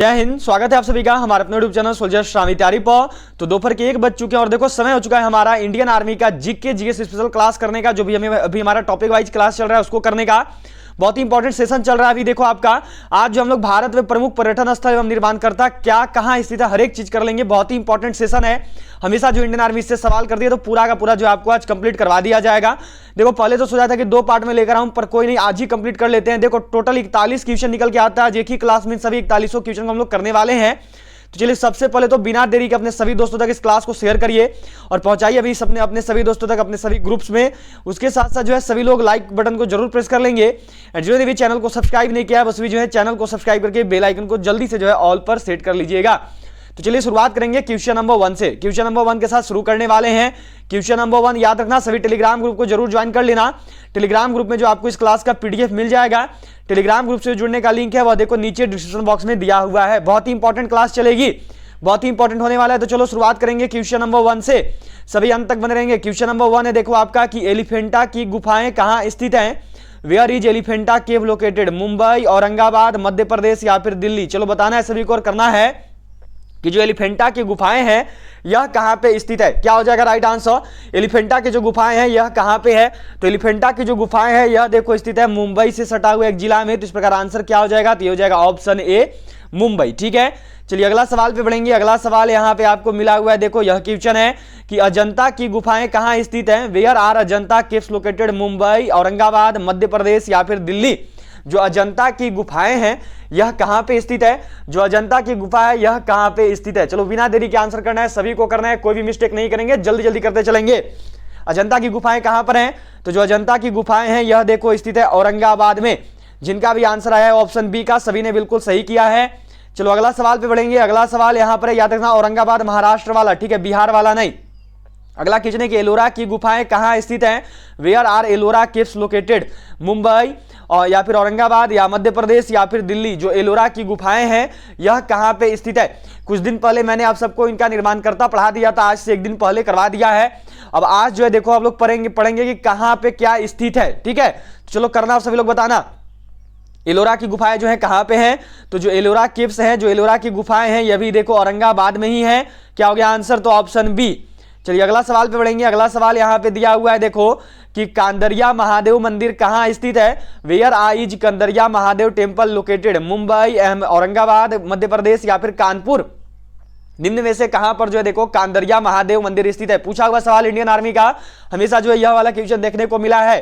जय हिंद। स्वागत है आप सभी का हमारे अपने यूट्यूब चैनल सोल्जर शामी तैयारी पर। तो दोपहर के 1 बज चुके हैं और देखो समय हो चुका है हमारा इंडियन आर्मी का जीके जीएस स्पेशल क्लास करने का। जो भी हमें अभी हमारा टॉपिक वाइज क्लास चल रहा है उसको करने का बहुत ही इंपॉर्टेंट सेशन चल रहा है। अभी देखो आपका आज जो हम लोग भारत में प्रमुख पर्यटन स्थल एवं निर्माणकर्ता क्या कहां स्थित है हर एक चीज कर लेंगे। बहुत ही इंपॉर्टेंट सेशन है। हमेशा जो इंडियन आर्मी से सवाल कर दिया तो पूरा का पूरा जो आपको आज कंप्लीट करवा दिया जाएगा। देखो पहले तो सोचा था कि 2 पार्ट में लेकर आऊं, पर कोई नहीं, आज ही कंप्लीट कर लेते हैं। देखो टोटल 41 क्वेश्चन निकल के आता है आज एक ही क्लास में। सभी 41 क्वेश्चन को हम लोग करने वाले हैं। तो चलिए सबसे पहले तो बिना देरी के अपने सभी दोस्तों तक इस क्लास को शेयर करिए और पहुंचाइए अभी सबने अपने सभी दोस्तों तक अपने सभी ग्रुप्स में। उसके साथ साथ जो है सभी लोग लाइक बटन को जरूर प्रेस कर लेंगे। एंड जिन्होंने भी चैनल को सब्सक्राइब नहीं किया है बस भी जो है चैनल को सब्सक्राइब करके बेल आइकन को जल्दी से जो है ऑल पर सेट कर लीजिएगा। तो चलिए शुरुआत करेंगे क्वेश्चन नंबर 1 से। क्वेश्चन नंबर 1 के साथ शुरू करने वाले हैं। क्वेश्चन नंबर 1 याद रखना, सभी टेलीग्राम ग्रुप को जरूर ज्वाइन कर लेना। टेलीग्राम ग्रुप में जो आपको इस क्लास का पीडीएफ मिल जाएगा। टेलीग्राम ग्रुप से जुड़ने का लिंक है वह देखो नीचे डिस्क्रिप्शन बॉक्स में दिया हुआ है। बहुत ही इंपॉर्टेंट क्लास चलेगी, बहुत ही इंपॉर्टेंट होने वाला है। तो चलो शुरुआत करेंगे क्वेश्चन नंबर 1 से, सभी अंत तक बने रहेंगे। क्वेश्चन नंबर 1 है देखो आपका कि एलिफेंटा की गुफाएं कहां स्थित हैं। Where is Elephanta cave located. Mumbai, Aurangabad, Madhya Pradesh या फिर दिल्ली। चलो बताना है सभी को और करना है कि जो एलिफेंटा की गुफाएं हैं यह कहां पे स्थित है। क्या हो जाएगा राइट आंसर। एलिफेंटा की जो गुफाएं हैं यह कहां पे है। तो एलिफेंटा की जो गुफाएं हैं यह देखो स्थित है मुंबई से सटा हुआ एक जिला में। तो इस प्रकार आंसर क्या हो जाएगा, तो ये हो जाएगा ऑप्शन ए मुंबई। ठीक है, चलिए अगला सवाल पे बढ़ेंगे। अगला सवाल यहां पे आपको मिला हुआ है। देखो यह क्वेश्चन है कि अजंता की गुफाएं कहां स्थित हैं। Where are Ajanta caves located. Mumbai, Aurangabad, Madhya Pradesh या फिर दिल्ली। जो अजंता की गुफाएं हैं यह कहां पे स्थित है। जो अजंता की गुफा है यह कहां पे स्थित है। चलो बिना देरी के आंसर करना है, सभी को करना है, कोई भी मिस्टेक नहीं करेंगे, जल्दी जल्दी करते चलेंगे। अजंता की गुफाएं कहां पर हैं। तो जो अजंता की गुफाएं हैं यह देखो स्थित है औरंगाबाद में। जिनका भी आंसर आया है ऑप्शन बी का, सभी ने बिल्कुल सही किया है। चलो अगला सवाल पे बढ़ेंगे। अगला सवाल यहां पर याद रखना औरंगाबाद महाराष्ट्र वाला, ठीक है, बिहार वाला नहीं। अगला क्वेश्चन है कि एलोरा की गुफाएं कहां स्थित हैं। Where are Ellora caves located. Mumbai और या फिर औरंगाबाद या मध्य प्रदेश या फिर दिल्ली। जो एलोरा की गुफाएं हैं यह कहां पे स्थित है। कुछ दिन पहले मैंने आप सबको इनका निर्माणकर्ता पढ़ा दिया था, आज से 1 दिन पहले करवा दिया है। अब आज जो है देखो आप लोग पढ़ेंगे कि कहां पे क्या स्थित है। ठीक है, तो चलो करना आप सभी लोग बताना एलोरा की गुफाएं जो है कहां पे हैं। तो जो एलोरा केव्स हैं, जो एलोरा की गुफाएं हैं यह भी देखो औरंगाबाद में ही है। क्या हो गया आंसर, तो ऑप्शन बी। चलिए अगला सवाल पे बढ़ेंगे। अगला सवाल यहां पे दिया हुआ है देखो कि कांदरिया महादेव मंदिर कहां स्थित है। Where is Kandariya Mahadev temple located. Mumbai, Aurangabad, Madhya Pradesh या फिर कानपुर। निम्न में से कहां पर जो है देखो कांदरिया महादेव मंदिर स्थित है। पूछा हुआ सवाल इंडियन आर्मी का, हमेशा जो है यह वाला क्वेश्चन देखने को मिला है।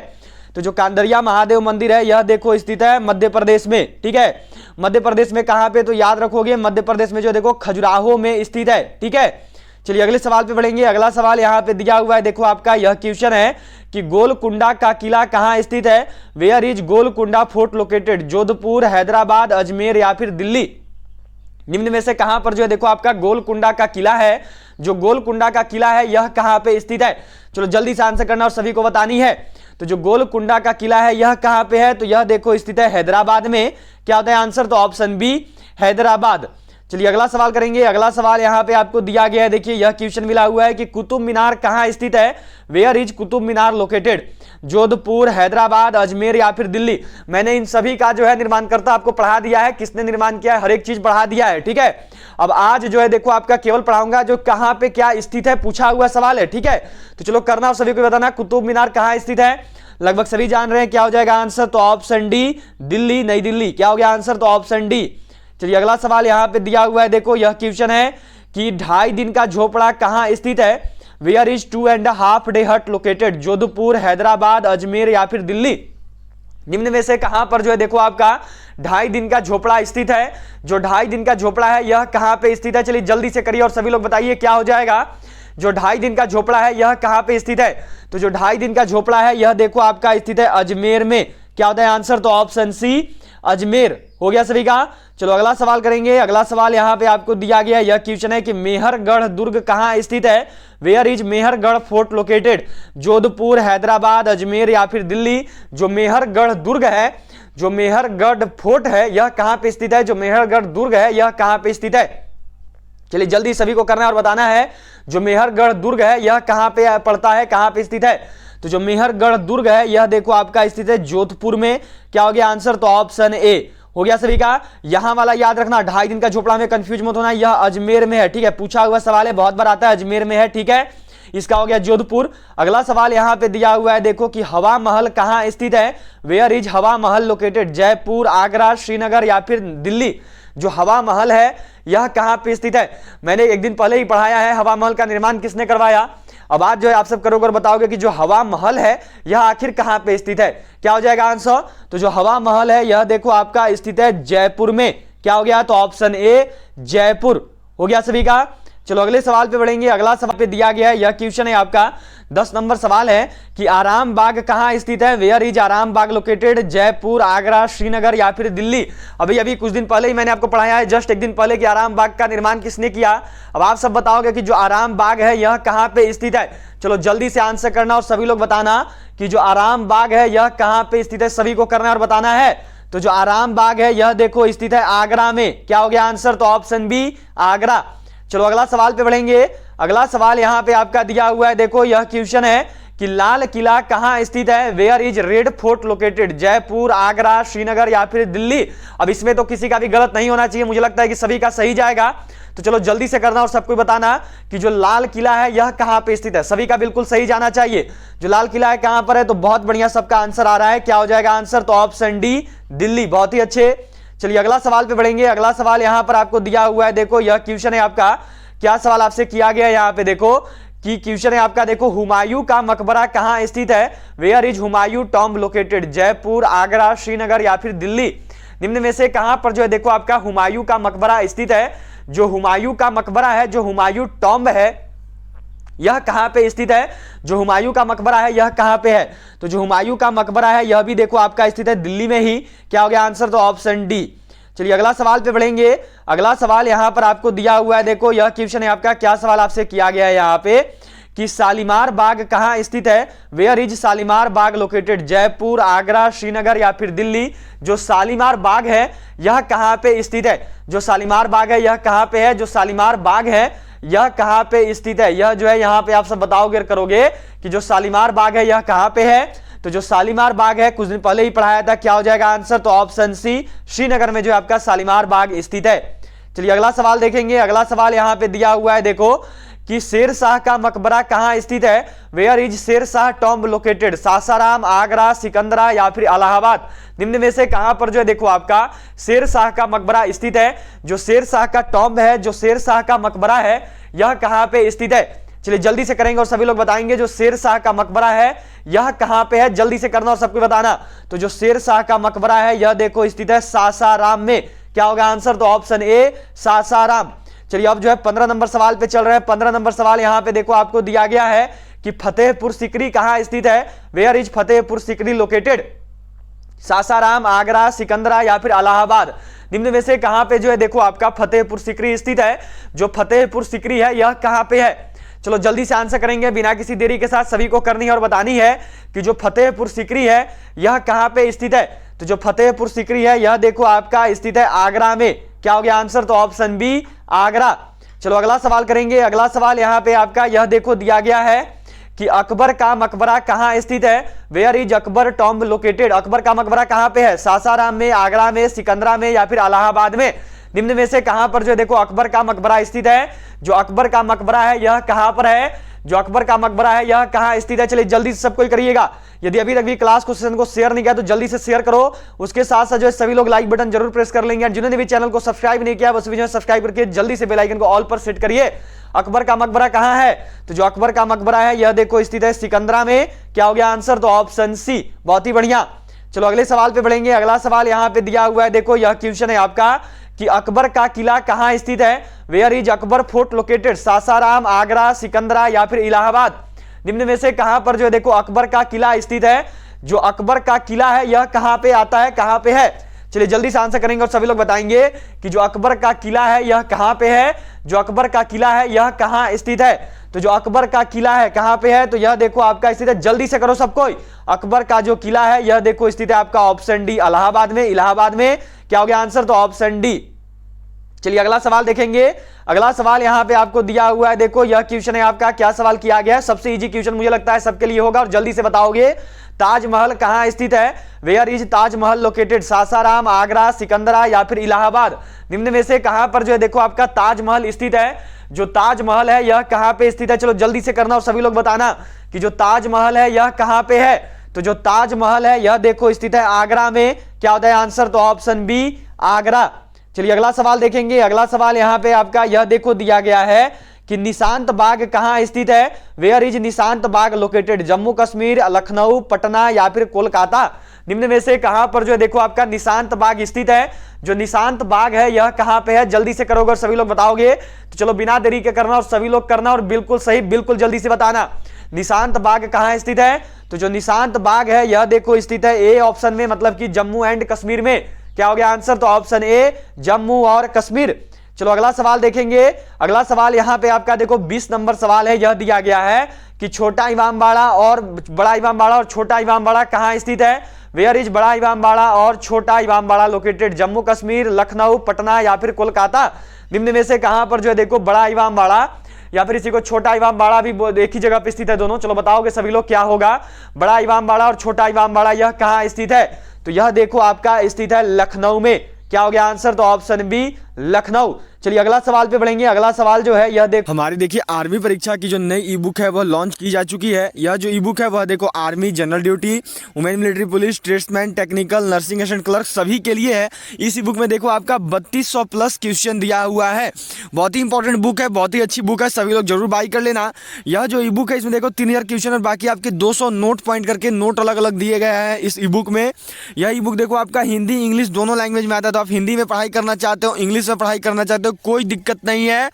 तो जो कांदरिया महादेव मंदिर है यह देखो स्थित है मध्य प्रदेश में। ठीक है, मध्य प्रदेश में कहां पे, तो याद रखोगे मध्य प्रदेश में जो देखो खजुराहो में स्थित है। ठीक है, चलिए अगले सवाल पे बढ़ेंगे। अगला सवाल यहां पे दिया हुआ है देखो आपका यह क्वेश्चन है कि गोलकुंडा का किला कहां स्थित है। Where is Golconda fort located. Jodhpur, Hyderabad, Ajmer या फिर दिल्ली। निम्न में से कहां पर जो है देखो आपका गोलकुंडा का किला है। जो गोलकुंडा का किला है यह कहां पे स्थित है। चलो जल्दी से आंसर करना और सभी को बतानी है। तो जो गोलकुंडा का किला है यह कहां पे है, तो यह देखो स्थित है हैदराबाद में। क्या होता है आंसर, तो ऑप्शन बी हैदराबाद। चलिए अगला सवाल करेंगे। अगला सवाल यहां पे आपको दिया गया है, देखिए यह क्वेश्चन मिला हुआ है कि कुतुब मीनार कहां स्थित है। Where is Qutub Minar located. Jodhpur, Hyderabad, Ajmer या फिर दिल्ली। मैंने इन सभी का जो है निर्माणकर्ता आपको पढ़ा दिया है, किसने निर्माण किया है, हर एक चीज पढ़ा दिया है। ठीक है, अब आज जो है देखो आपका केवल पढ़ाऊंगा जो कहां पे क्या स्थित है, पूछा हुआ सवाल है। ठीक है, तो चलो करना सभी को बताना कुतुब मीनार कहां स्थित है। लगभग सभी जान रहे हैं। क्या हो जाएगा आंसर, तो ऑप्शन डी दिल्ली, नई दिल्ली। क्या हो गया आंसर, तो ऑप्शन डी। चलिए अगला सवाल यहां पे दिया हुआ है देखो यह क्वेश्चन है कि 2.5 दिन का झोपड़ा कहां स्थित है। वेयर इज 2.5 डे हट लोकेटेड। जोधपुर, हैदराबाद, अजमेर या फिर दिल्ली। निम्न में से कहां पर जो है देखो आपका 2.5 दिन का झोपड़ा स्थित है। जो 2.5 दिन का झोपड़ा है यह कहां पे स्थित है। चलिए जल्दी से करिए और सभी लोग बताइए क्या हो जाएगा। जो 2.5 दिन का झोपड़ा है यह कहां पे स्थित है। तो जो 2.5 दिन का झोपड़ा है यह देखो आपका स्थित है अजमेर में। क्या होता है आंसर, तो ऑप्शन सी अजमेर। हो गया सभी का। चलो अगला सवाल करेंगे। अगला सवाल यहां पे आपको दिया गया यह क्वेश्चन है कि मेहरगढ़ दुर्ग कहां स्थित है। Where is Mehrgarh fort located. Jodhpur, Hyderabad, Ajmer या फिर दिल्ली। जो मेहरगढ़ दुर्ग है, जो मेहरगढ़ फोर्ट है यह कहां पे स्थित है। जो मेहरगढ़ दुर्ग है यह कहां पे स्थित है। चलिए जल्दी सभी को करना है और बताना है जो मेहरगढ़ दुर्ग है यह कहां पे पड़ता है, कहां पे स्थित है। तो जो मेहरगढ़ दुर्ग है यह देखो आपका स्थित है जोधपुर में। क्या हो गया आंसर, तो ऑप्शन ए। हो गया सभी का। यहां वाला याद रखना, 2.5 दिन का झोपड़ा में कंफ्यूज मत होना, यह अजमेर में है, ठीक है, पूछा हुआ सवाल है, बहुत बार आता है, अजमेर में है, ठीक है। इसका हो गया जोधपुर। अगला सवाल यहां पे दिया हुआ है, देखो कि हवा महल कहां स्थित है, वेयर इज हवा महल लोकेटेड, जयपुर, आगरा, श्रीनगर या फिर दिल्ली। जो हवा महल है यह कहां पे स्थित है, मैंने एक दिन पहले ही पढ़ाया है, हवा महल का निर्माण किसने करवाया। अब आज जो है आप सब करोगे और बताओगे कि जो हवा महल है यह आखिर कहां पे स्थित है, क्या हो जाएगा आंसर। तो जो हवा महल है यह देखो आपका स्थित है जयपुर में, क्या हो गया, तो ऑप्शन ए जयपुर हो गया सभी का। चलो अगले सवाल पे बढ़ेंगे। अगला सवाल पे दिया गया है, यह क्वेश्चन है आपका 10 नंबर सवाल है कि आराम बाग कहां स्थित है, वेयर इज आराम बाग लोकेटेड, जयपुर, आगरा, श्रीनगर या फिर दिल्ली। अभी कुछ दिन पहले ही मैंने आपको पढ़ाया है, जस्ट एक दिन पहले, कि आराम बाग का निर्माण किसने किया। अब आप सब बताओगे कि जो आराम बाग है यह कहां पे स्थित है। चलो जल्दी से आंसर करना और सभी लोग बताना कि जो आराम बाग है यह कहां पे स्थित है, सभी को करना है और बताना है। तो जो आराम बाग है यह देखो स्थित है आगरा में, क्या हो गया आंसर, तो ऑप्शन बी आगरा। चलो अगला सवाल पे बढ़ेंगे। अगला सवाल यहां पे आपका दिया हुआ है, देखो यह क्वेश्चन है कि लाल किला कहां स्थित है, where is red fort located, Jaipur, Agra, Srinagar या फिर दिल्ली। अब इसमें तो किसी का भी गलत नहीं होना चाहिए, मुझे लगता है कि सभी का सही जाएगा। तो चलो जल्दी से करना और सबको बताना कि जो लाल किला है यह कहां पे स्थित है, सभी का बिल्कुल सही जाना चाहिए। जो लाल किला है कहां पर है, तो बहुत बढ़िया सबका आंसर आ रहा है, क्या हो जाएगा आंसर, तो ऑप्शन डी दिल्ली, बहुत ही अच्छे। चलिए अगला सवाल पे बढ़ेंगे। अगला सवाल यहां पर आपको दिया हुआ है, देखो यह क्वेश्चन है आपका, क्या सवाल आपसे किया गया है यहां पे, देखो कि क्वेश्चन है आपका, देखो हुमायूं का मकबरा कहां स्थित है, where is Humayun tomb located, Jaipur, Agra, Srinagar या फिर दिल्ली। निम्न में से कहां पर जो है देखो आपका हुमायूं का मकबरा स्थित है। जो हुमायूं का मकबरा है, जो हुमायूं टॉम्ब है यह कहां पे स्थित है, जो हुमायूं का मकबरा है यह कहां पे है। तो जो हुमायूं का मकबरा है यह भी देखो आपका स्थित है दिल्ली में ही, क्या हो गया आंसर, तो ऑप्शन डी। चलिए अगला सवाल पे बढ़ेंगे। अगला सवाल यहां पर आपको दिया हुआ है, देखो यह क्वेश्चन है आपका, क्या सवाल आपसे किया गया है यहां पे कि शालीमार बाग कहां स्थित है, where is Shalimar Bagh located, Jaipur, Agra, Srinagar या फिर दिल्ली। जो शालीमार बाग है यह कहां पे स्थित है, जो शालीमार बाग है यह कहां पे है, जो शालीमार बाग है यह कहां पे स्थित है, यह जो है यहां पे आप सब बताओगे करोगे कि जो शालीमार बाग है यह कहां पे है। तो जो शालीमार बाग है कुछ दिन पहले ही पढ़ाया था, क्या हो जाएगा आंसर, तो ऑप्शन सी श्रीनगर में जो आपका शालीमार बाग स्थित है। चलिए अगला सवाल देखेंगे। अगला सवाल यहां पे दिया हुआ है, देखो कि शेर शाह का मकबरा कहां स्थित है, where is Sher Shah tomb located, Sasaram, Agra, Sikandra या फिर इलाहाबाद। निम्न में से कहां पर जो है देखो आपका शेर शाह का मकबरा स्थित है। जो शेर शाह का टॉम्ब है, जो शेर शाह का मकबरा है यह कहां पे स्थित है। चलिए जल्दी से करेंगे और सभी लोग बताएंगे जो शेर शाह का मकबरा है यह कहां पे है, जल्दी से करना और सबको बताना। तो जो शेर शाह का मकबरा है यह देखो स्थित है सासाराम में, क्या होगा आंसर, तो ऑप्शन ए सासाराम। चलिए अब जो है 15 नंबर सवाल पे चल रहे हैं। 15 नंबर सवाल यहां पे देखो आपको दिया गया है कि फतेहपुर सीकरी कहां स्थित है, where is Fatehpur Sikri located, Sasaram, Agra, Sikandra या फिर इलाहाबाद। निम्न में से कहां पे जो है देखो आपका फतेहपुर सीकरी स्थित है। जो फतेहपुर सीकरी है यह कहां पे है। चलो जल्दी से आंसर करेंगे बिना किसी देरी के साथ, सभी को करनी है और बतानी है कि जो फतेहपुर सीकरी है यह कहां पे स्थित है। तो जो फतेहपुर सीकरी है यह देखो आपका स्थित है आगरा में, क्या हो गया आंसर, तो ऑप्शन बी आगरा। चलो अगला सवाल करेंगे। अगला सवाल यहां पे आपका यह देखो दिया गया है कि अकबर का मकबरा कहां स्थित है, where is Akbar tomb located. Akbar का मकबरा कहां पे है, सासाराम में, आगरा में, सिकंदरा में या फिर इलाहाबाद में। निम्न में से कहां पर जो देखो अकबर का मकबरा स्थित है। जो अकबर का मकबरा है यह कहां पर है, जो अकबर का मकबरा है यह कहां स्थित है। चलिए जल्दी से सब कोई करिएगा। यदि अभी तक भी क्लास को सेशन को शेयर नहीं किया तो जल्दी से शेयर करो। उसके साथ साथ जो है सभी लोग लाइक बटन जरूर प्रेस कर लेंगे। जिन्होंने भी चैनल को सब्सक्राइब नहीं किया बस वीडियो सब्सक्राइब करके जल्दी से बेल आइकन को ऑल पर सेट करिए। अकबर का मकबरा कहां है, तो जो अकबर का मकबरा है यह देखो स्थित है सिकंदरा में, क्या हो गया आंसर, तो ऑप्शन सी, बहुत ही बढ़िया। चलो अगले सवाल पे बढ़ेंगे। अगला सवाल यहां पे दिया हुआ है, देखो यह क्वेश्चन है आपका कि अकबर का किला कहां स्थित है, where is Akbar fort located, Sasaram, Agra, Sikandra या फिर इलाहाबाद। निम्न में से कहां पर जो है देखो अकबर का किला स्थित है। जो अकबर का किला है यह कहां पे आता है, कहां पे है। चलिए जल्दी से आंसर करेंगे और सभी लोग बताएंगे कि जो अकबर का किला है यह कहां पे है। जो अकबर का किला है यह कहां स्थित है। तो जो अकबर का किला है कहां पे है, तो यह देखो आपका स्थित है, जल्दी से करो सब कोई। अकबर का जो किला है यह देखो स्थित है आपका ऑप्शन डी इलाहाबाद में, इलाहाबाद में, क्या हो गया आंसर, तो ऑप्शन डी। चलिए अगला सवाल देखेंगे। अगला सवाल यहाँ पे आपको दिया हुआ है, देखो यह क्वेश्चन है आपका, क्या सवाल किया गया है, सबसे इजी क्वेश्चन मुझे लगता है सबके लिए होगा और जल्दी से बताओगे। ताजमहल कहाँ स्थित है? Where is Taj Mahal located? Sasaram, Agra, Sikandra या फिर इलाहाबाद? निम्न में से कहां पर जो है देखो आपका ताजमहल स्थित है? जो ताजमहल है यह कहां पे स्थित है? चलो जल्दी से करना और सभी लोग बताना कि जो ताजमहल है यह कहां पे है। तो जो ताजमहल है यह देखो स्थित है आगरा में। क्या होता है आंसर? तो ऑप्शन बी आगरा। चलिए अगला सवाल देखेंगे। अगला सवाल यहां पे आपका यह देखो दिया गया है कि निशांत बाग कहां स्थित है? Where is Nishant Bagh located? Jammu Kashmir, Lucknow, Patna या फिर कोलकाता? निम्न में से कहां पर जो है देखो आपका निशांत बाग स्थित है? जो निशांत बाग है यह कहां पे है? जल्दी से करोगे और सभी लोग बताओगे। तो चलो बिना देरी के करना और सभी लोग करना और बिल्कुल सही, बिल्कुल जल्दी से बताना निशांत बाग कहां स्थित है। तो जो निशांत बाग है यह देखो स्थित है ए ऑप्शन में, मतलब कि जम्मू एंड कश्मीर में। क्या हो गया आंसर? तो ऑप्शन ए जम्मू और कश्मीर। चलो अगला सवाल देखेंगे। अगला सवाल यहां पे आपका देखो 20 नंबर सवाल है। यह दिया गया है कि छोटा इमामबाड़ा और बड़ा इमामबाड़ा और छोटा इमामबाड़ा कहां स्थित है? वेयर इज बड़ा इमामबाड़ा और छोटा इमामबाड़ा लोकेटेड? जम्मू कश्मीर, लखनऊ, पटना या फिर कोलकाता? निम्न में से कहां पर जो है देखो बड़ा इमामबाड़ा या फिर इसी को छोटा इमामबाड़ा भी एक ही जगह पे स्थित है दोनों। चलो बताओगे सभी लोग क्या होगा? बड़ा इमामबाड़ा और छोटा इमामबाड़ा यह कहां स्थित है? तो यह देखो आपका स्थित है लखनऊ में। क्या हो गया आंसर? तो ऑप्शन बी लखनऊ। चलिए अगला सवाल पे बढ़ेंगे। अगला सवाल जो है यह देखो, हमारी देखिए आर्मी परीक्षा की जो नई ई बुक है वह लॉन्च की जा चुकी है। यह जो ई बुक है वह देखो army, general duty, women military police, tradesman, technical, nursing assistant, clerk सभी के लिए है। इस ई बुक में देखो आपका 3200 प्लस क्वेश्चन दिया हुआ है। बहुत ही इंपॉर्टेंट बुक है, बहुत ही अच्छी बुक है, सभी लोग जरूर बाई कर लेना। यह जो ई बुक है इसमें देखो 3000 क्वेश्चन और बाकी आपके 200 नोट पॉइंट करके नोट अलग अलग दिए गए हैं इस ई बुक में। यह ई बुक देखो आपका हिंदी इंग्लिश दोनों लैंग्वेज में आता है, तो आप हिंदी में पढ़ाई करना चाहते हो, इंग्लिश में पढ़ाई करना चाहते हो, कोई दिक्कत नहीं है,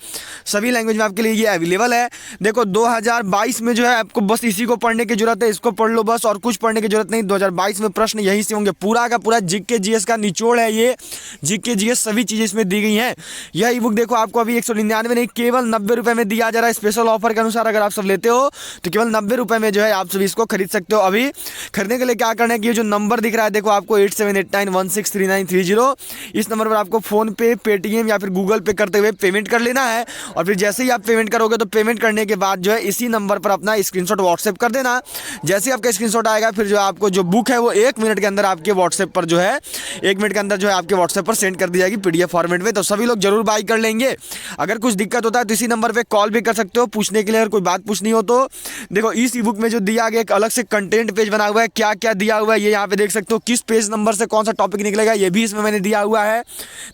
सभी लैंग्वेज में आपके लिए ये अवेलेबल है। देखो 2022 में जो है आपको बस इसी को पढ़ने की जरूरत है, इसको पढ़ लो बस, और कुछ पढ़ने की जरूरत नहीं। 2022 में प्रश्न यहीं से होंगे, पूरा का पूरा जीके जीएस का निचोड़ है ये। जीके जीएस सभी चीजें इसमें दी गई हैं। यह ई बुक देखो आपको अभी 199 नहीं केवल 90 रुपए में दिया जा रहा है। स्पेशल ऑफर के अनुसार अगर आप सब लेते हो तो केवल 90 रुपए में जो है आप सब इसको खरीद सकते हो। अभी खरीदने के लिए क्या करना है कि ये जो नंबर दिख रहा है देखो आपको 8789163930, इस नंबर पर आपको फोन पे, पेटीएम या फिर गूगल पे करते हुए पेमेंट कर लेना है। और फिर जैसे ही आप पेमेंट करोगे तो पेमेंट करने के बाद जो है इसी नंबर पर अपना स्क्रीनशॉट व्हाट्सएप कर देना। जैसे ही आपका स्क्रीनशॉट आएगा फिर जो आपको जो बुक है वो 1 मिनट के अंदर आपके व्हाट्सएप पर जो है 1 मिनट के अंदर जो है आपके व्हाट्सएप पर सेंड कर दी जाएगी पीडीएफ फॉर्मेट में। तो सभी लोग जरूर बाई कर लेंगे। अगर कुछ दिक्कत होता है तो इसी नंबर पर कॉल भी कर सकते हो पूछने के लिए, अगर कोई बात पूछनी हो तो। देखो इस ई बुक में जो दिया गया एक अलग से कंटेंट पेज बना हुआ है, क्या क्या दिया हुआ है ये यहाँ पे देख सकते हो, किस पेज नंबर से कौन सा टॉपिक निकलेगा ये भी इसमें मैंने दिया हुआ है।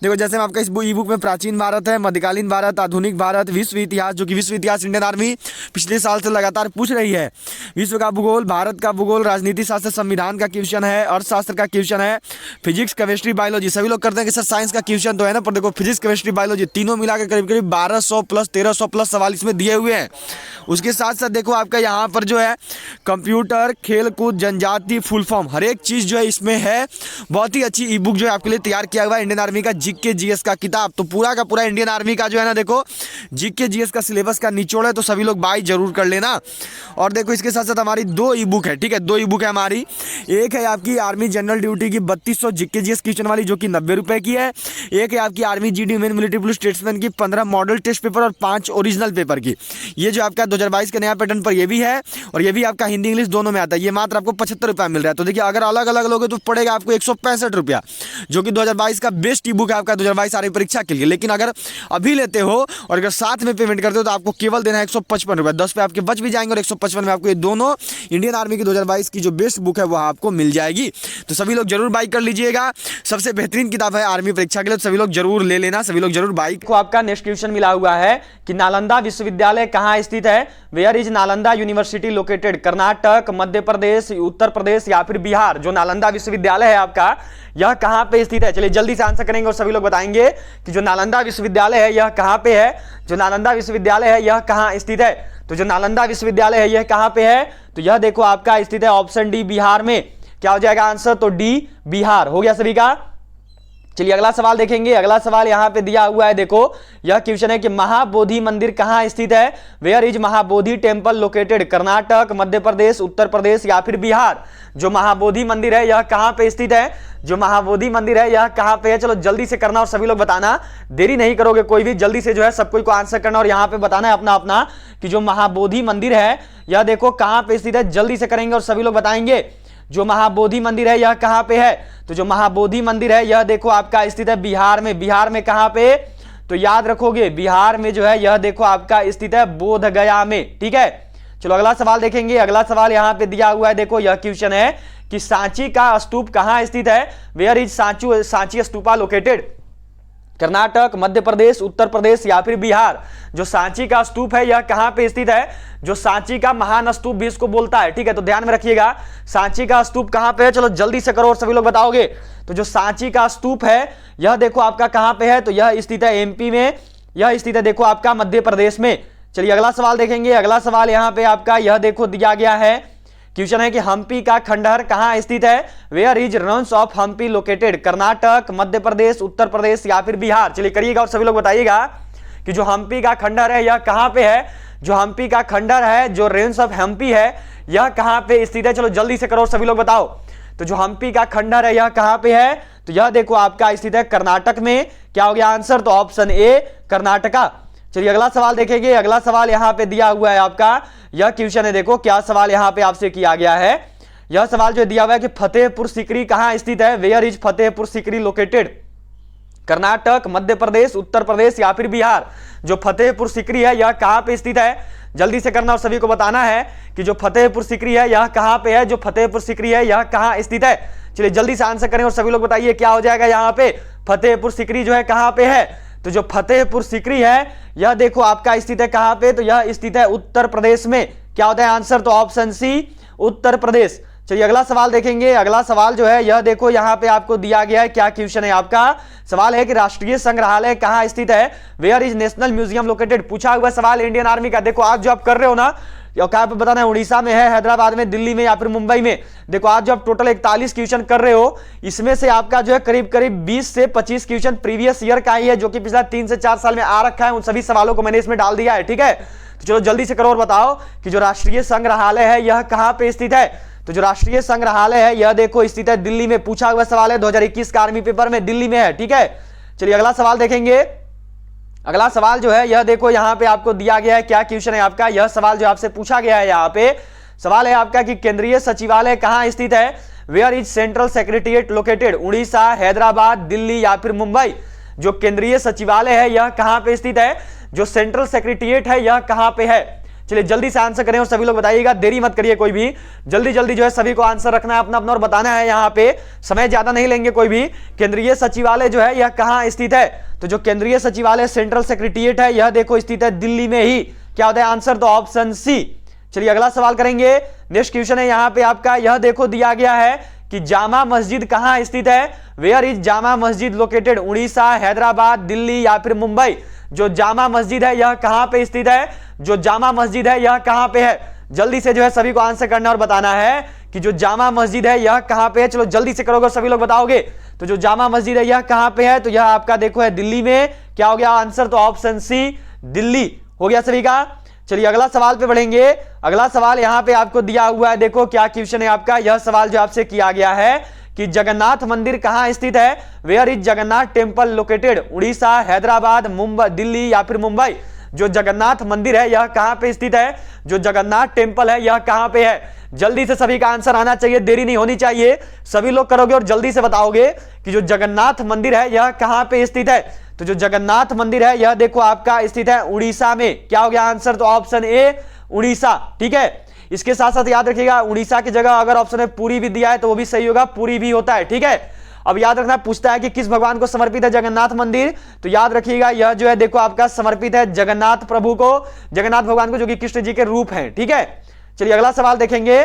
देखो जैसे मैं आपका इस ई बुक में प्राचीन भारत है, मध्यकालीन भारत, आधुनिक भारत, विश्व इतिहास, जो कि विश्व इतिहास इंडियन आर्मी पिछले साल से लगातार पूछ रही है, विश्व का भूगोल, भारत का भूगोल, राजनीति शास्त्र, संविधान का क्वेश्चन है, अर्थशास्त्र का क्वेश्चन है, फिजिक्स, केमिस्ट्री, बायोलॉजी। सभी लोग करते हैं कि सर साइंस का क्वेश्चन तो है ना, पर देखो फिजिक्स, केमिस्ट्री, बायोलॉजी तीनों मिलाकर करीब करीब 1200 प्लस 1300 प्लस सवाल इसमें दिए हुए हैं। उसके साथ साथ देखो आपका यहाँ पर जो है कंप्यूटर, खेलकूद, जनजाति, फुल फॉर्म हर एक चीज जो है इसमें है। बहुत ही अच्छी ई बुक जो है आपके लिए तैयार किया हुआ है इंडियन आर्मी का जीके जीएस का किताब। तो पूरा का पूरा इंडियन आर्मी का जो है ना देखो जीके जीएस का सिलेबस का निचोड़ है, तो सभी लोग बाई जरूर कर लेना। और देखो इसके साथ साथ हमारी 2 ई बुक है, ठीक है, 2 ई बुक है हमारी। एक है आपकी आर्मी जनरल ड्यूटी की 3200 जीके जीएस क्वेश्चन वाली जो कि 90 रुपए की है। एक है आपकी army GD main military police statesman की 15 मॉडल टेस्ट पेपर और 5 ओरिजिनल पेपर की। ये जो आपका 2022 के नया पैटर्न पर ये भी है और ये भी आपका हिंदी इंग्लिश दोनों में आता है। ये मात्र आपको 75 रुपया मिल रहा है। तो देखिए अगर अलग अलग लोगे तो पड़ेगा आपको 165 रुपया, जो कि 2022 का बेस्ट ई बुक है आपका 2022 आर्मी परीक्षा के लिए। लेकिन अगर अभी लेते हो और अगर साथ में पेमेंट करते हो तो आपको केवल देना है 155 रुपये, 10 पे आपके बच भी जाएंगे और 155 में आपको ये दोनों इंडियन आर्मी की 2022 की जो बेस्ट बुक है वो आपको मिल जाएगी। तो सभी लोग जरूर बाई कर लीजिएगा, सबसे बेहतरीन किताब है आर्मी परीक्षा के लिए, तो सभी लोग जरूर ले लेना, सभी लोग जरूर बाई को। आपका नेक्स्ट क्वेश्चन मिला हुआ है कि नालंदा विश्वविद्यालय कहाँ स्थित है? Where is Nalanda university located? Karnataka, Madhya Pradesh, Uttar Pradesh या फिर बिहार? जो नालंदा विश्वविद्यालय है आपका यह कहां पे स्थित है? चलिए जल्दी से आंसर करेंगे और सभी लोग बताएंगे कि जो नालंदा विश्वविद्यालय है यह कहां पे है। जो नालंदा विश्वविद्यालय है यह कहां स्थित है? तो जो नालंदा विश्वविद्यालय है यह कहां पे है? तो यह देखो आपका स्थित है ऑप्शन डी बिहार में। क्या हो जाएगा आंसर? तो डी बिहार। हो गया सभी का। चलिए अगला सवाल देखेंगे। अगला सवाल यहां पे दिया हुआ है, देखो यह क्वेश्चन है कि महाबोधि मंदिर कहां स्थित है? Where is Mahabodhi temple located? Karnataka, Madhya Pradesh, Uttar Pradesh या फिर बिहार? जो महाबोधि मंदिर है यह कहां पे स्थित है? जो महाबोधि मंदिर है यह कहां पे है? चलो जल्दी से करना और सभी लोग बताना, देरी नहीं करोगे कोई भी, जल्दी से जो है सब कोई को आंसर करना और यहां पे बताना है अपना अपना कि जो महाबोधि मंदिर है यह देखो कहां पे स्थित है। जल्दी से करेंगे और सभी लोग बताएंगे जो महाबोधि मंदिर है यह कहां पे है। तो जो महाबोधि मंदिर है यह देखो आपका स्थित है बिहार में। बिहार में कहां पे? तो याद रखोगे बिहार में जो है यह देखो आपका स्थित है बोध गया में, ठीक है। चलो अगला सवाल देखेंगे। अगला सवाल यहां पे दिया हुआ है, देखो यह क्वेश्चन है कि सांची का स्तूप कहां स्थित है? Where is Sanchi stupa located? Karnataka, Madhya Pradesh, Uttar Pradesh या फिर बिहार? जो सांची का स्तूप है यह कहां पे स्थित है? जो सांची का महान स्तूप भी इसको बोलता है, ठीक है, तो ध्यान में रखिएगा सांची का स्तूप कहां पे है। चलो जल्दी से करो और सभी लोग बताओगे। तो जो सांची का स्तूप है यह देखो आपका कहां पे है? तो यह स्थित है एमपी में, यह स्थित है देखो आपका मध्य प्रदेश में। चलिए अगला सवाल देखेंगे। अगला सवाल यहां पे आपका यह देखो दिया गया है, क्वेश्चन है कि हम्पी का खंडहर कहां स्थित है? Where is ruins of Hampi located? Karnataka, Madhya Pradesh, Uttar Pradesh या फिर बिहार? चलिए करिएगा और सभी लोग बताइएगा कि जो हम्पी का खंडहर है यह कहां पे है? जो हम्पी का खंडहर है, जो रेंज ऑफ हम्पी है यह कहां पे स्थित है? चलो जल्दी से करो सभी लोग बताओ। तो जो हम्पी का खंडहर है यह कहां पे है? तो यह देखो आपका स्थित है कर्नाटक में। क्या हो गया आंसर? तो ऑप्शन ए कर्नाटका। चलिए अगला सवाल देखेंगे। अगला सवाल यहां पे दिया हुआ है आपका, यह क्वेश्चन है, देखो क्या सवाल यहां पे आपसे किया गया है। यह सवाल जो दिया हुआ है कि फतेहपुर सीकरी कहां स्थित है? Where is Fatehpur Sikri located? Karnataka, Madhya Pradesh, Uttar Pradesh या फिर बिहार? जो फतेहपुर सीकरी है यह कहां पे स्थित है? जल्दी से करना और सभी को बताना है कि जो फतेहपुर सीकरी है यह कहां पे है? जो फतेहपुर सीकरी है यह कहां स्थित है? चलिए जल्दी से आंसर करें और सभी लोग बताइए क्या हो जाएगा यहाँ पे। फतेहपुर सीकरी जो है कहां पे है? तो जो फतेहपुर सीकरी है यह देखो आपका स्थित है कहां पे? तो यह स्थित है उत्तर प्रदेश में। क्या होता है आंसर? तो ऑप्शन सी उत्तर प्रदेश। चलिए अगला सवाल देखेंगे। अगला सवाल जो है यह देखो यहां पे आपको दिया गया है, क्या क्वेश्चन है आपका? सवाल है कि राष्ट्रीय संग्रहालय कहां स्थित है? Where is national museum located? पूछा हुआ सवाल इंडियन आर्मी का। देखो आज जो आप कर रहे हो ना, कहां पे बताना है? उड़ीसा में है, हैदराबाद में, दिल्ली में या फिर मुंबई में। देखो आज जो आप टोटल 41 क्वेश्चन कर रहे हो इसमें से आपका जो है करीब करीब 20 से 25 क्वेश्चन प्रीवियस ईयर का ही है, जो कि पिछला 3 से 4 साल में आ रखा है। उन सभी सवालों को मैंने इसमें डाल दिया है, ठीक है। तो चलो जल्दी से करो और बताओ कि जो राष्ट्रीय संग्रहालय है यह कहां पे स्थित है? तो जो राष्ट्रीय संग्रहालय है यह देखो स्थित है दिल्ली में। पूछा हुआ सवाल है 2021 का आर्मी पेपर में, दिल्ली में है, ठीक है। चलिए अगला सवाल देखेंगे। अगला सवाल जो है यह देखो यहां पे आपको दिया गया है, क्या क्वेश्चन है आपका? यह सवाल जो आपसे पूछा गया है यहां पे सवाल है आपका कि केंद्रीय सचिवालय कहां स्थित है? Where is central secretariat located? Orissa, Hyderabad, Delhi या फिर मुंबई? जो केंद्रीय सचिवालय है यह कहां पे स्थित है? जो सेंट्रल सेक्रेटेरिएट है यह कहां पे है? चलिए जल्दी से आंसर करें और सभी लोग बताइएगा, देरी मत करिए कोई भी, जल्दी जल्दी जो है सभी को आंसर रखना है अपना अपना और बताना है। यहाँ पे समय ज्यादा नहीं लेंगे कोई भी। केंद्रीय सचिवालय जो है यह कहां स्थित है? तो जो केंद्रीय सचिवालय सेंट्रल सेक्रेटेरिएट है यह देखो स्थित है दिल्ली में ही। क्या होता है आंसर? तो ऑप्शन सी। चलिए अगला सवाल करेंगे। नेक्स्ट क्वेश्चन है यहाँ पे आपका, यह देखो दिया गया है कि जामा मस्जिद कहां स्थित है? Where is Jama Masjid located? Orissa, Hyderabad, Delhi या फिर मुंबई? जो जामा मस्जिद है यह कहां पे स्थित है? जो जामा मस्जिद है यह कहां पे है? जल्दी से जो है सभी को आंसर करना और बताना है कि जो जामा मस्जिद है यह कहां पे है। चलो जल्दी से करोगे सभी लोग बताओगे। तो जो जामा मस्जिद है यह कहां पे है? तो यह आपका देखो है दिल्ली में। क्या हो गया आंसर? तो ऑप्शन सी दिल्ली हो गया सभी का। चलिए अगला सवाल पे बढ़ेंगे। अगला सवाल यहां पे आपको दिया हुआ है, देखो क्या क्वेश्चन है आपका। यह सवाल जो आपसे किया गया है कि जगन्नाथ मंदिर कहां स्थित है? Where is Jagannath temple located? Orissa, Hyderabad, Mumbai, Delhi या फिर मुंबई? जो जगन्नाथ मंदिर है यह कहां पे स्थित है? जो जगन्नाथ टेम्पल है यह कहां पे है? जल्दी से सभी का आंसर आना चाहिए, देरी नहीं होनी चाहिए। सभी लोग करोगे और जल्दी से बताओगे कि जो जगन्नाथ मंदिर है यह कहां पे स्थित है? तो जो जगन्नाथ मंदिर है यह देखो आपका स्थित है उड़ीसा में। क्या हो गया आंसर? तो ऑप्शन ए उड़ीसा, ठीक है। इसके साथ साथ याद रखिएगा उड़ीसा की जगह अगर ऑप्शन में पुरी भी दिया है तो वो भी सही होगा, पुरी भी होता है, ठीक है। अब याद रखना, पूछता है कि किस भगवान को समर्पित है जगन्नाथ मंदिर, तो याद रखिएगा यह जो है देखो आपका समर्पित है जगन्नाथ प्रभु को, जगन्नाथ भगवान को, जो कि कृष्ण जी के रूप हैं, ठीक है। चलिए अगला सवाल देखेंगे।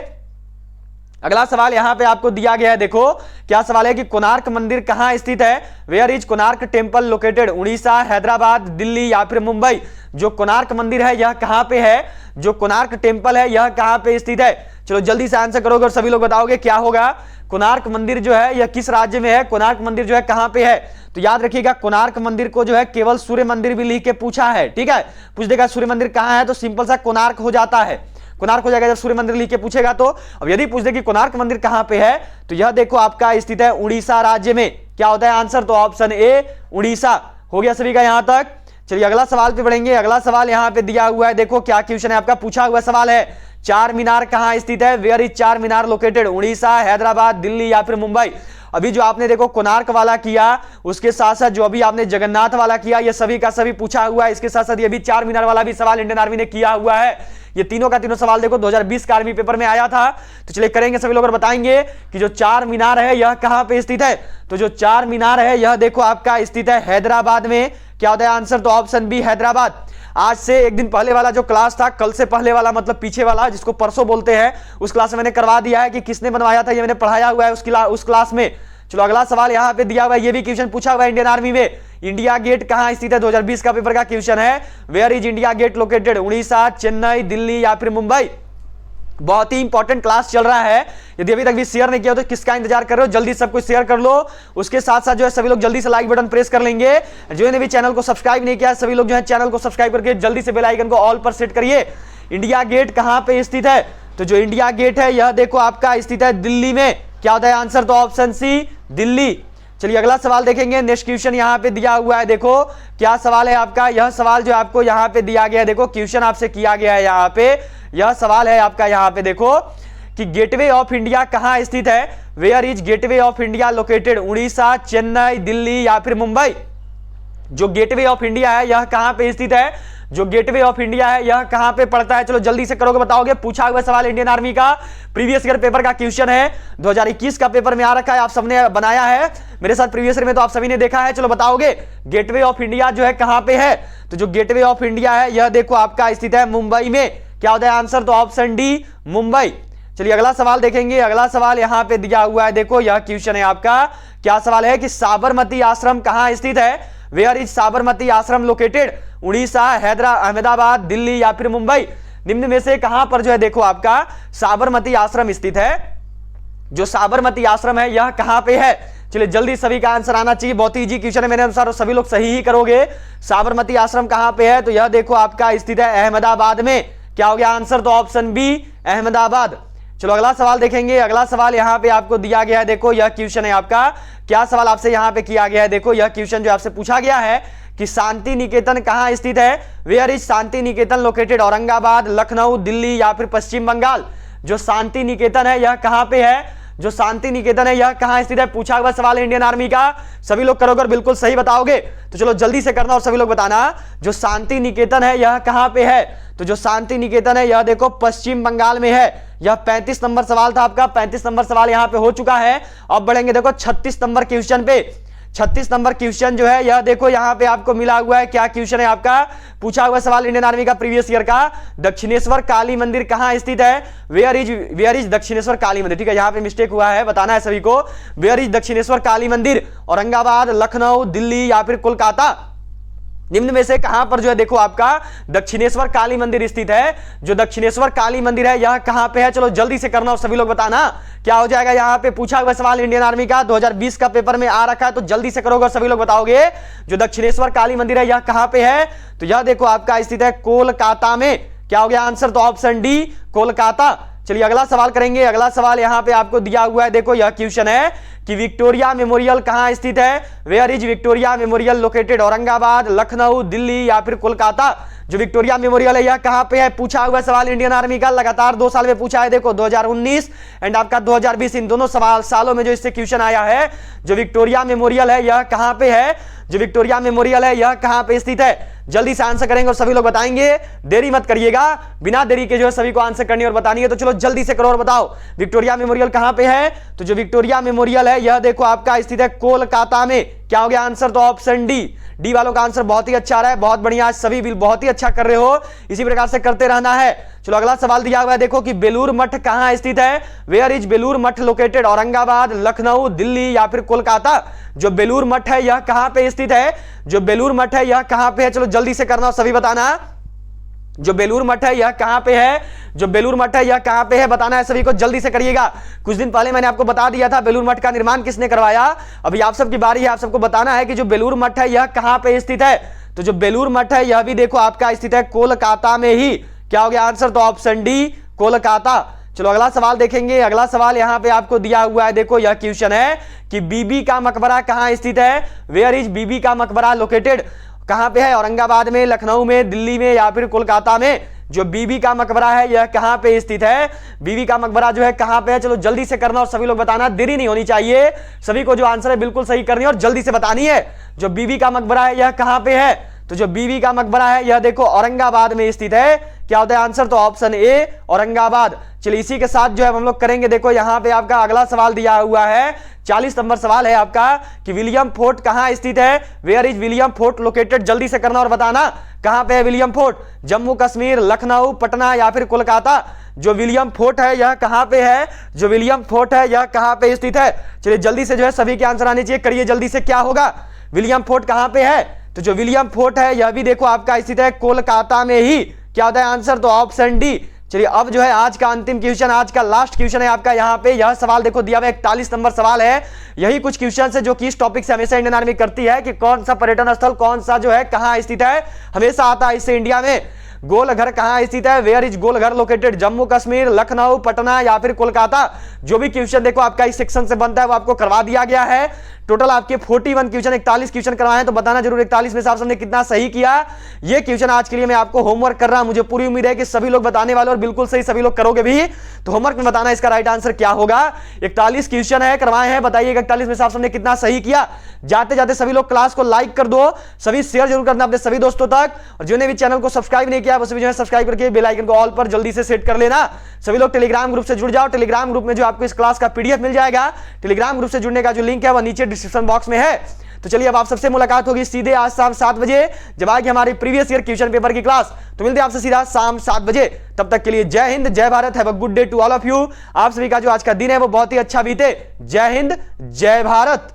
अगला सवाल यहां पे आपको दिया गया है, देखो क्या सवाल है कि कोणार्क मंदिर कहां स्थित है? Where is Konark temple located? Orissa, Hyderabad, Delhi या फिर मुंबई? जो कोणार्क मंदिर है यह कहां पे है? जो कोणार्क टेम्पल है यह कहां पे स्थित है? चलो जल्दी से आंसर करोगे और सभी लोग बताओगे क्या होगा। कोणार्क मंदिर जो है यह किस राज्य में है, कोणार्क मंदिर जो है कहां पे है। तो याद रखिएगा कोणार्क मंदिर को जो है केवल सूर्य मंदिर भी लिख के पूछा है, ठीक है। पूछ देगा सूर्य मंदिर कहां है तो सिंपल सा कोणार्क हो जाता है, कोणार्क हो जाएगा जब सूर्य मंदिर लिख के पूछेगा तो। अब यदि पूछ दे कि कोणार्क मंदिर कहां पे है तो यह देखो आपका स्थित है उड़ीसा राज्य में। क्या होता है आंसर, तो ऑप्शन ए उड़ीसा। हो गया सभी का यहां तक। चलिए अगला सवाल पे बढ़ेंगे। अगला सवाल यहां पे दिया हुआ है, देखो क्या क्वेश्चन है आपका, पूछा हुआ सवाल है चार मीनार कहां स्थित है, वेयर इज चार मीनार लोकेटेड, उड़ीसा, हैदराबाद, दिल्ली या फिर मुंबई। अभी जो आपने देखो कोणार्क वाला किया, उसके साथ साथ जो अभी आपने जगन्नाथ वाला किया, ये सभी का सभी पूछा हुआ है। इसके साथ साथ ये भी चार मीनार वाला भी सवाल इंडियन आर्मी ने किया हुआ है। ये तीनों का तीनों सवाल देखो 2020 का आर्मी पेपर में आया था। तो चलिए करेंगे सभी लोग और बताएंगे कि जो चार मीनार है यह कहां पे स्थित है। तो जो चार मीनार है यह देखो आपका स्थित है हैदराबाद में। क्या होता है आंसर, तो ऑप्शन बी हैदराबाद। आज से एक दिन पहले वाला जो क्लास था, कल से पहले वाला मतलब पीछे वाला जिसको परसों बोलते हैं, उस क्लास में मैंने करवा दिया है कि किसने बनवाया था, ये मैंने पढ़ाया हुआ है उस क्लास में। चलो अगला सवाल यहां पे दिया हुआ है, ये भी क्वेश्चन पूछा हुआ है इंडियन आर्मी में। इंडिया गेट कहां स्थित है, 2020 का पेपर का क्वेश्चन है। Where is India gate located, Orissa, Chennai, Delhi या फिर मुंबई। बहुत ही इंपॉर्टेंट क्लास चल रहा है। यदि अभी तक भी शेयर नहीं किया तो किसका इंतजार कर रहे हो, जल्दी सब कुछ शेयर कर लो। उसके साथ साथ जो है सभी लोग जल्दी से लाइक बटन प्रेस कर लेंगे। जो ने भी चैनल को सब्सक्राइब नहीं किया सभी लोग जो है चैनल को सब्सक्राइब करके जल्दी से बेल आइकन को ऑल पर सेट करिए। इंडिया गेट कहां पे स्थित है, तो जो इंडिया गेट है यह देखो आपका स्थित है दिल्ली में। क्या होता है आंसर, तो ऑप्शन सी दिल्ली। चलिए अगला सवाल देखेंगे। नेक्स्ट क्वेश्चन यहां पे दिया हुआ है, देखो क्या सवाल है आपका। यह सवाल जो आपको यहां पे दिया गया है, देखो क्वेश्चन आपसे किया गया है यहां पे। यह सवाल है आपका यहां पे देखो कि गेटवे ऑफ इंडिया कहां स्थित है, where is gateway of India located, Orissa, Chennai, Delhi या फिर मुंबई। जो गेटवे ऑफ इंडिया है यह कहां पे स्थित है, जो गेटवे ऑफ इंडिया है यह कहां पे पड़ता है। चलो जल्दी से करोगे बताओगे। पूछा हुआ सवाल इंडियन आर्मी का प्रीवियस ईयर पेपर का क्वेश्चन है, 2021 का पेपर में आ रखा है, आप सबने बनाया है मेरे साथ प्रीवियस ईयर में, तो आप सभी ने देखा है। चलो बताओगे गेटवे ऑफ इंडिया जो है कहां पे है, तो जो गेटवे ऑफ इंडिया है यह देखो आपका स्थित है मुंबई में। क्या होता है आंसर, तो ऑप्शन डी मुंबई। चलिए अगला सवाल देखेंगे। अगला सवाल यहां पे दिया हुआ है, देखो यह क्वेश्चन है आपका। क्या सवाल है कि साबरमती आश्रम कहां स्थित है, वेयर इज साबरमती आश्रम लोकेटेड, उड़ीसा, अहमदाबाद, दिल्ली या फिर मुंबई। निम्न में से कहां पर जो है देखो आपका साबरमती आश्रम स्थित है। जो साबरमती आश्रम है यह कहां पे है। चलिए जल्दी सभी का आंसर आना चाहिए, बहुत ही इजी क्वेश्चन है मेरे अनुसार, सभी लोग सही ही करोगे। साबरमती आश्रम कहां पे है, तो यह देखो आपका स्थित है अहमदाबाद में। क्या हो गया आंसर, तो ऑप्शन बी अहमदाबाद। चलो अगला सवाल देखेंगे। अगला सवाल यहां पे आपको दिया गया है, देखो यह क्वेश्चन है आपका। क्या सवाल आपसे यहां पे किया गया है, देखो यह क्वेश्चन जो आपसे पूछा गया है कि शांति निकेतन कहां स्थित है, where is Shanti Niketan located, Aurangabad, Lucknow, Delhi या फिर पश्चिम बंगाल। जो शांति निकेतन है यह कहां पे है, जो शांति निकेतन है यह कहां स्थित है। पूछा हुआ सवाल है इंडियन आर्मी का, सभी लोग करोगे और बिल्कुल सही बताओगे। तो चलो जल्दी से करना और सभी लोग बताना जो शांति निकेतन है यह कहां पे है। तो जो शांति निकेतन है यह देखो पश्चिम बंगाल में है। यह 35 नंबर सवाल था आपका, 35 नंबर सवाल यहां पे हो चुका है। अब बढ़ेंगे देखो 36 नंबर क्वेश्चन पे। 36 नंबर क्वेश्चन जो है यह देखो यहां पे आपको मिला हुआ है। क्या क्वेश्चन है आपका, पूछा हुआ सवाल इंडियन आर्मी का प्रीवियस ईयर का। दक्षिणेश्वर काली मंदिर कहां स्थित है, वेयर इज दक्षिणेश्वर काली मंदिर। ठीक है, यहां पे मिस्टेक हुआ है, बताना है सभी को। वेयर इज दक्षिणेश्वर काली मंदिर, औरंगाबाद, लखनऊ, दिल्ली या फिर कोलकाता। निम्न में से कहां पर जो है देखो आपका दक्षिणेश्वर काली मंदिर स्थित है। जो दक्षिणेश्वर काली मंदिर है यह कहां पे है, चलो जल्दी से करना और सभी लोग बताना क्या हो जाएगा। यहां पे पूछा हुआ सवाल इंडियन आर्मी का 2020 का पेपर में आ रखा है, तो जल्दी से करोगे और सभी लोग बताओगे। जो दक्षिणेश्वर काली मंदिर है यह कहां पे है, तो यह देखो आपका स्थित है कोलकाता में। क्या हो गया आंसर, तो ऑप्शन डी कोलकाता। चलिए अगला सवाल करेंगे। अगला सवाल यहां पे आपको दिया हुआ है, देखो यह क्वेश्चन है कि विक्टोरिया मेमोरियल कहां स्थित है, where is Victoria memorial located, Aurangabad, Lucknow, Delhi या फिर कोलकाता। जो विक्टोरिया मेमोरियल है यह कहां पे है। पूछा हुआ सवाल इंडियन आर्मी का, लगातार 2 साल में पूछा है, देखो 2019 एंड आपका 2020, इन दोनों सालों में जो इससे क्वेश्चन आया है। जो विक्टोरिया मेमोरियल है यह कहां पे है, जो विक्टोरिया मेमोरियल है यह कहां पे स्थित है। जल्दी से आंसर करेंगे और सभी लोग बताएंगे, देरी मत करिएगा, बिना देरी के जो है सभी को आंसर करनी और बतानी है। तो चलो जल्दी से करो और बताओ विक्टोरिया मेमोरियल कहां पे है। तो जो विक्टोरिया मेमोरियल है यह देखो आपका स्थित है कोलकाता में। क्या हो गया आंसर, तो ऑप्शन डी वालों का आंसर बहुत ही अच्छा रहा है, बहुत बढ़िया, आज सभी भी बहुत ही अच्छा कर रहे हो, इसी प्रकार से करते रहना है। चलो अगला सवाल दिया हुआ है, देखो कि बेलूर मठ कहां स्थित है, where is Belur Math located, Aurangabad, Lucknow, Delhi या फिर कोलकाता। जो बेलूर मठ है यह कहां पे स्थित है, जो बेलूर मठ है यह कहां पे है, चलो जल्दी से करना और सभी बताना। जो बेलूर मठ है यह कहां पे है, जो बेलूर मठ है यह कहां पे है बताना है सभी को, जल्दी से करिएगा। कुछ दिन पहले मैंने आपको बता दिया था बेलूर मठ का निर्माण किसने करवाया। अभी आप सबकी बारी है, आप सबको बताना है कि जो बेलूर मठ है यह कहां पे स्थित है। तो जो बेलूर मठ है यह भी देखो आपका स्थित है कोलकाता में ही। क्या हो गया आंसर, तो ऑप्शन डी कोलकाता। चलो अगला सवाल देखेंगे। अगला सवाल यहां पे आपको दिया हुआ है, देखो यह क्वेश्चन है कि बीबी का मकबरा कहां स्थित है। वेयर इज बीबी का मकबरा लोकेटेड, कहां पे है, औरंगाबाद में, लखनऊ में, दिल्ली में या फिर कोलकाता में। जो बीबी का मकबरा है यह कहां पे स्थित है, बीबी का मकबरा जो है कहां पे है। चलो जल्दी से करना और सभी लोग बताना, देरी नहीं होनी चाहिए, सभी को जो आंसर है बिल्कुल सही करनी है और जल्दी से बतानी है। जो बीबी का मकबरा है यह कहां पे है, तो जो बीबी का मकबरा है यह देखो औरंगाबाद में स्थित है। क्या होता है आंसर, तो ऑप्शन ए औरंगाबाद। चलिए इसी के साथ जो है हम लोग करेंगे, देखो यहां पे आपका अगला सवाल दिया हुआ है, 40 नंबर सवाल है आपका कि विलियम फोर्ट कहां स्थित है। Where is William fort located, जल्दी से करना और बताना कहां पे है विलियम फोर्ट। जम्मू कश्मीर, लखनऊ, पटना या फिर कोलकाता। जो विलियम फोर्ट है यह कहां पे है, जो विलियम फोर्ट है यह कहां पे स्थित है। चलिए जल्दी से जो है सभी के आंसर आने चाहिए, करिए जल्दी से। क्या होगा, विलियम फोर्ट कहां पे है, तो जो विलियम फोर्ट है यह भी देखो आपका स्थित है कोलकाता में ही। क्या होता है आंसर, तो ऑप्शन डी। चलिए अब जो है आज का अंतिम क्वेश्चन, आज का लास्ट क्वेश्चन है आपका यहाँ पे। यह सवाल देखो दिया हुआ 41 नंबर सवाल है। यही कुछ क्वेश्चन है जो कि इस टॉपिक से हमेशा इंडियन आर्मी करती है कि कौन सा पर्यटन स्थल कौन सा जो है कहां स्थित है, हमेशा आता है इससे इंडिया में। गोलघर कहां स्थित है, where is Golghar located, Jammu Kashmir, Lucknow, Patna या फिर कोलकाता। जो भी क्वेश्चन देखो आपका इस सेक्शन से बनता है वो आपको करवा दिया गया है। टोटल आपके 41 क्वेश्चन, 41 क्वेश्चन करवाए हैं, तो बताना जरूर 41 में से आप सबने कितना सही किया। ये क्वेश्चन आज के लिए मैं आपको होमवर्क कर रहा हूं, मुझे पूरी उम्मीद है कि सभी लोग बताने वाले और बिल्कुल सही सभी लोग करोगे भी। तो होमवर्क में बताना इसका राइट आंसर क्या होगा। 41 क्वेश्चन है करवाए हैं, बताइएगा 41 में से आप सबने कितना सही किया। जाते जाते सभी लोग क्लास को लाइक कर दो, सभी शेयर जरूर करना अपने सभी दोस्तों तक, और जिन्होंने भी चैनल को सब्सक्राइब नहीं किया वो सभी जो है सब्सक्राइब करके बेल आइकन को ऑल पर जल्दी से सेट कर लेना। सभी लोग टेलीग्राम ग्रुप से जुड़ जाओ, टेलीग्राम ग्रुप में जो आपको इस क्लास का पीडीएफ मिल जाएगा। टेलीग्राम ग्रुप से जुड़ने का जो लिंक है वह नीचे डिस्क्रिप्शन बॉक्स में है। तो चलिए अब आप सबसे मुलाकात होगी सीधे आज शाम 7 बजे, जब आएगी हमारी प्रीवियस ईयर क्वेश्चन पेपर की क्लास। तो मिलते हैं आपसे सीधा शाम 7 बजे। तब तक के लिए जय हिंद, जय Bharat, have a good day to all of you. आप सभी का जो आज का दिन है वो बहुत ही अच्छा बीते। जय हिंद, जय भारत।